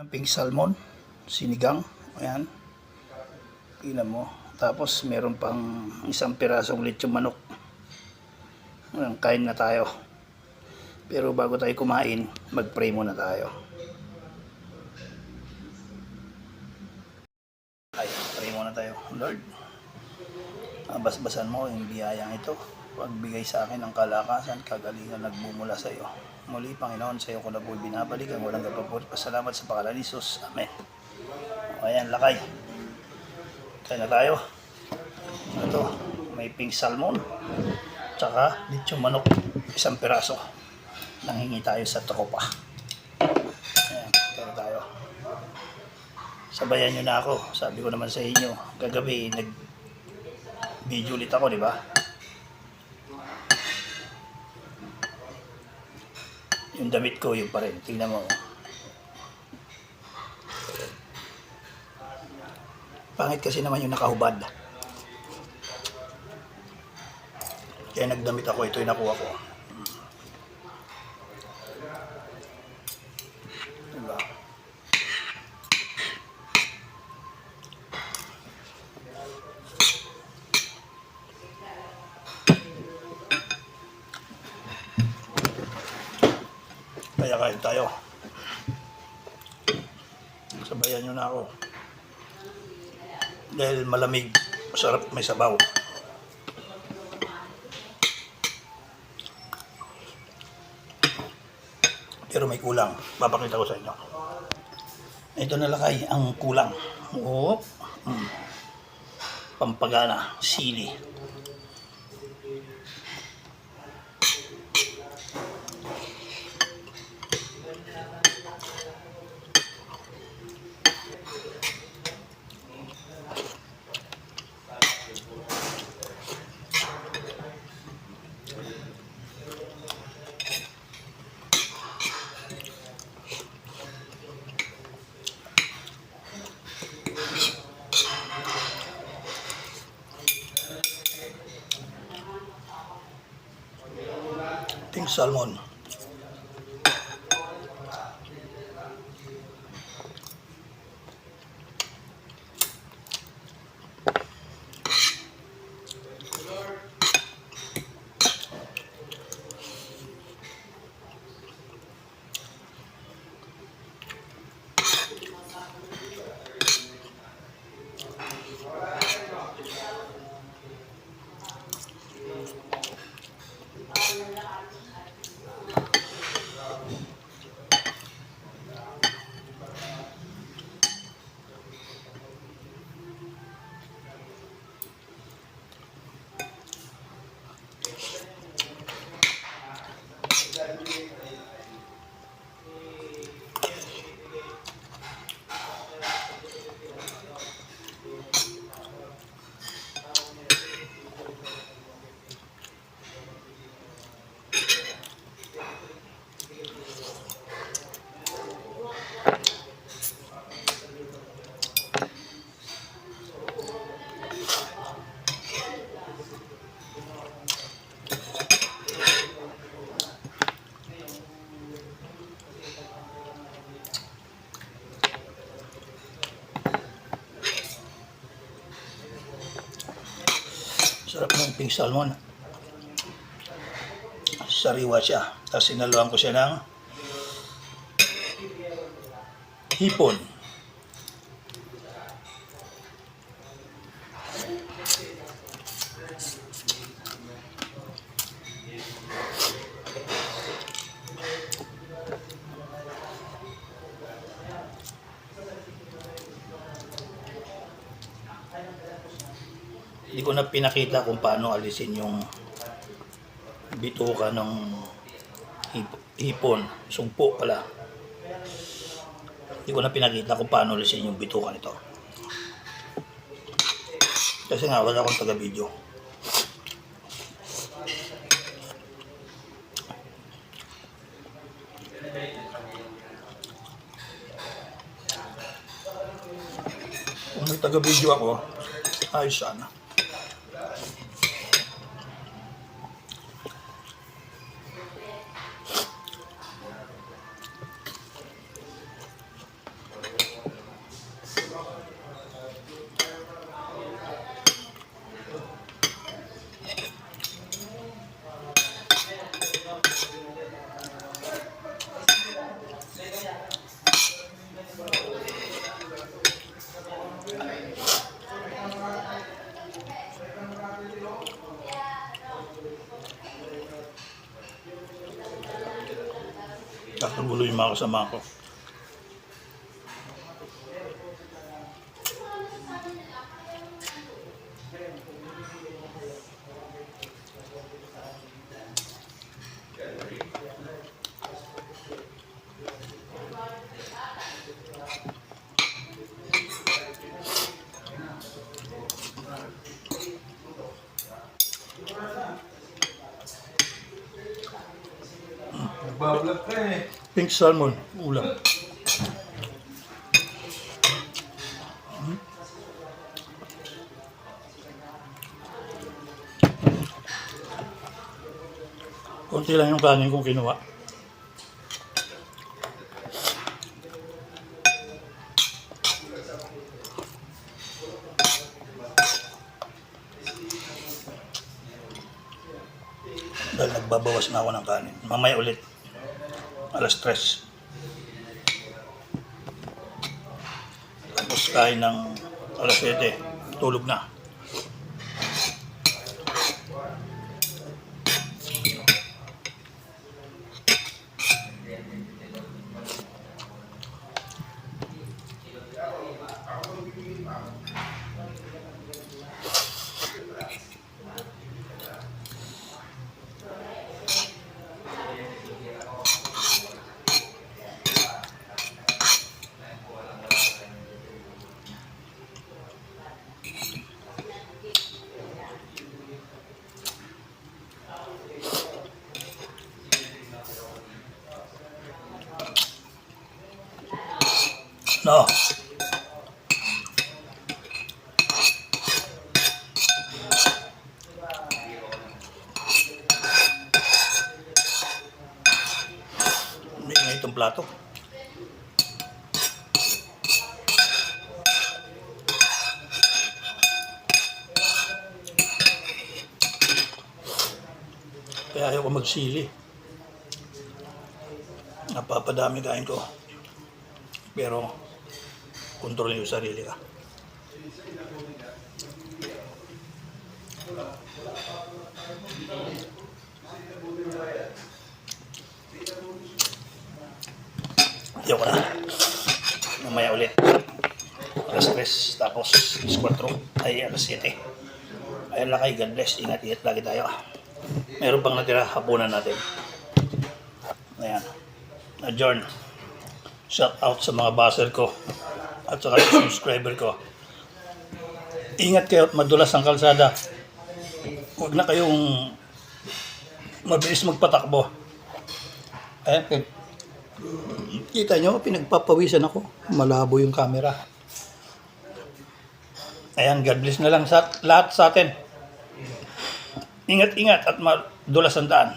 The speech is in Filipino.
ng pink salmon, sinigang, ayan, tingnan mo. Tapos meron pang isang pirasong lechong manok. Ayan, kain na tayo. Pero bago tayo kumain, mag-pray muna tayo. Ay, pray muna tayo. Lord, basbasan mo yung biyayang ito. Pagbigay sa akin ng kalakasan, kagalingan nagbumula sa iyo. Muli, Panginoon, sa iyo ko na po binabalik ang walang kapapuri. Pasalamat sa pangalan ni Jesus. Amen. Ayan, lakay. Kaya na tayo. Ito, may pink salmon. Tsaka, lechong manok. Isang piraso. Nanghingi tayo sa tropa. Ayan, kaya na tayo. Sabayan nyo na ako. Sabi ko naman sa inyo, kagabi, nag-video ulit ako, di ba? Yung damit ko, yung pa rin. Tingnan mo. Pangit kasi naman yung nakahubad. Kaya nagdamit ako. Ito yung nakuha ko. Diba? Kaya kain tayo. Sabayan nyo na ako. Dahil malamig, masarap, may sabaw. Pero may kulang. Papakita ko sa inyo. Ito na lakay, ang kulang. Oh, pampagana, sili. Pink salmon. Sarap ng pink salmon. Sariwa siya. Tapos sinaluan ko siya ng hipon. Hindi ko na pinakita kung paano alisin yung bituka ng hipon. Sugpo pala. Hindi ko na pinakita kung paano alisin yung bituka nito. Kasi nga wala akong taga-video. Kung may taga-video ako, ayos sana. tuloy yung mga kasama ko. Nagbablog ka eh. Pink salmon, ulam. Konti lang yung kanin kong kinuha. Dahil nagbabawas na ako ng kanin. Mamaya ulit. Alas 3. Tapos kain ng alas 7. Tulog na. No. Hindi nga itong plato. Kaya ayaw ko magsili. Napapadami kain ko. Pero kontrol yung sarili ka. Ayoko na. Mamaya ulit. Alas 3, tapos alas 4, ay alas 7. Ayun lang kayo, God bless. Ingat-ingat lagi tayo. Meron pang natira, hapunan natin. Ayan. Adjourn. Shout out sa mga buzzer ko at saka sa subscriber ko. Ingat kayo at madulas ang kalsada. Huwag na kayong mabilis magpatakbo. Ayan, kita nyo, pinagpapawisan ako. Malabo yung camera. Ayan, God bless na lang sa lahat sa atin. Ingat-ingat at madulas ang daan.